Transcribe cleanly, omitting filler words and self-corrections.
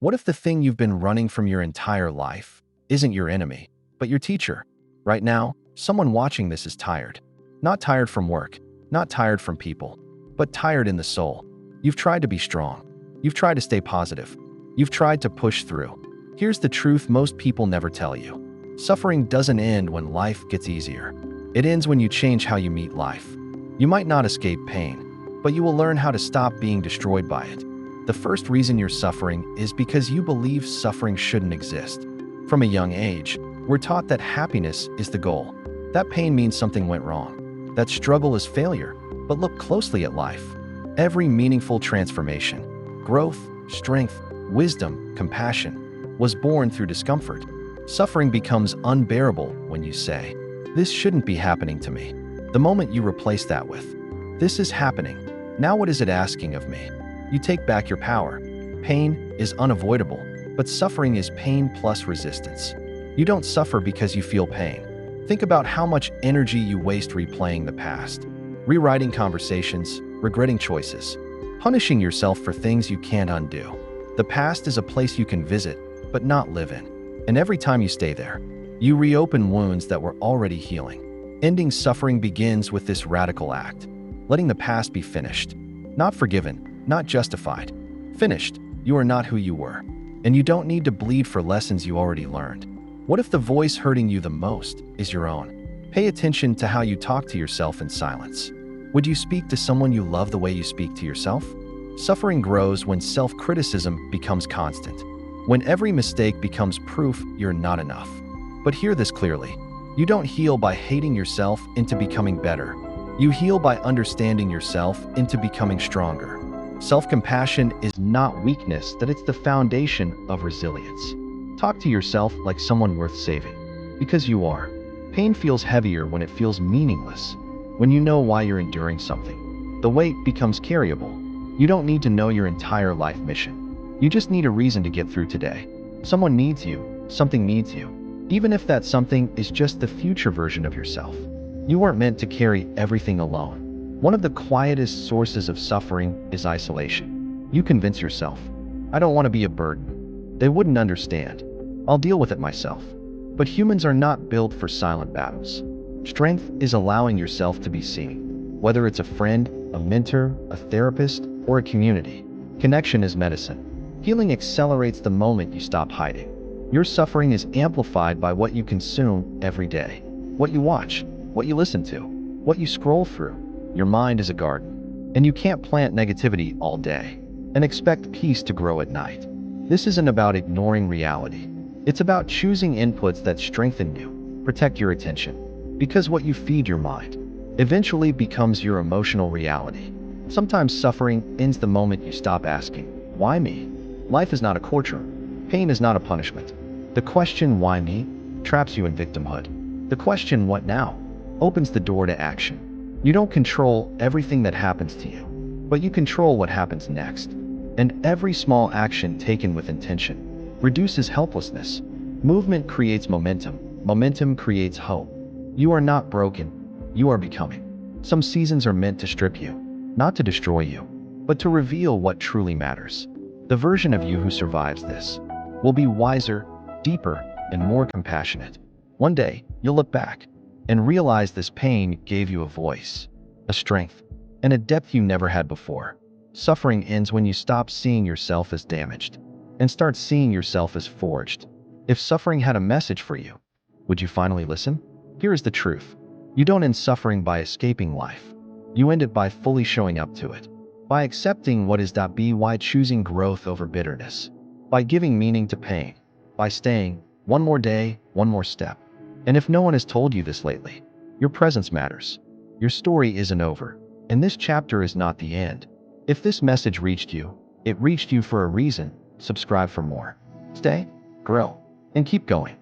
What if the thing you've been running from your entire life isn't your enemy, but your teacher? Right now, someone watching this is tired. Not tired from work, not tired from people, but tired in the soul. You've tried to be strong. You've tried to stay positive. You've tried to push through. Here's the truth most people never tell you. Suffering doesn't end when life gets easier. It ends when you change how you meet life. You might not escape pain, but you will learn how to stop being destroyed by it. The first reason you're suffering is because you believe suffering shouldn't exist. From a young age, we're taught that happiness is the goal. That pain means something went wrong. That struggle is failure. But look closely at life. Every meaningful transformation, growth, strength, wisdom, compassion, was born through discomfort. Suffering becomes unbearable when you say, "This shouldn't be happening to me." The moment you replace that with, "This is happening. Now what is it asking of me?" you take back your power. Pain is unavoidable, but suffering is pain plus resistance. You don't suffer because you feel pain. Think about how much energy you waste replaying the past, rewriting conversations, regretting choices, punishing yourself for things you can't undo. The past is a place you can visit, but not live in. And every time you stay there, you reopen wounds that were already healing. Ending suffering begins with this radical act, letting the past be finished. Not forgiven, not justified. Finished. You are not who you were. And you don't need to bleed for lessons you already learned. What if the voice hurting you the most is your own? Pay attention to how you talk to yourself in silence. Would you speak to someone you love the way you speak to yourself? Suffering grows when self-criticism becomes constant, when every mistake becomes proof you're not enough. But hear this clearly. You don't heal by hating yourself into becoming better. You heal by understanding yourself into becoming stronger. Self-compassion is not weakness, that it's the foundation of resilience. Talk to yourself like someone worth saving, because you are. Pain feels heavier when it feels meaningless. When you know why you're enduring something, the weight becomes carryable. You don't need to know your entire life mission. You just need a reason to get through today. Someone needs you, something needs you, even if that something is just the future version of yourself. You weren't meant to carry everything alone. One of the quietest sources of suffering is isolation. You convince yourself, "I don't want to be a burden. They wouldn't understand. I'll deal with it myself." But humans are not built for silent battles. Strength is allowing yourself to be seen. Whether it's a friend, a mentor, a therapist, or a community, connection is medicine. Healing accelerates the moment you stop hiding. Your suffering is amplified by what you consume every day. What you watch, what you listen to, what you scroll through. Your mind is a garden, and you can't plant negativity all day and expect peace to grow at night. This isn't about ignoring reality. It's about choosing inputs that strengthen you, protect your attention. Because what you feed your mind eventually becomes your emotional reality. Sometimes suffering ends the moment you stop asking, "Why me?" Life is not a courtroom. Pain is not a punishment. The question, "Why me?" traps you in victimhood. The question, "What now?" opens the door to action. You don't control everything that happens to you, but you control what happens next. And every small action taken with intention reduces helplessness. Movement creates momentum. Momentum creates hope. You are not broken. You are becoming. Some seasons are meant to strip you, not to destroy you, but to reveal what truly matters. The version of you who survives this will be wiser, deeper, and more compassionate. One day, you'll look back and realize this pain gave you a voice, a strength, and a depth you never had before. Suffering ends when you stop seeing yourself as damaged and start seeing yourself as forged. If suffering had a message for you, would you finally listen? Here is the truth. You don't end suffering by escaping life. You end it by fully showing up to it, by accepting what is. By choosing growth over bitterness, by giving meaning to pain, by staying one more day, one more step. And if no one has told you this lately, your presence matters. Your story isn't over, and this chapter is not the end. If this message reached you, it reached you for a reason. Subscribe for more. Stay, grow, and keep going.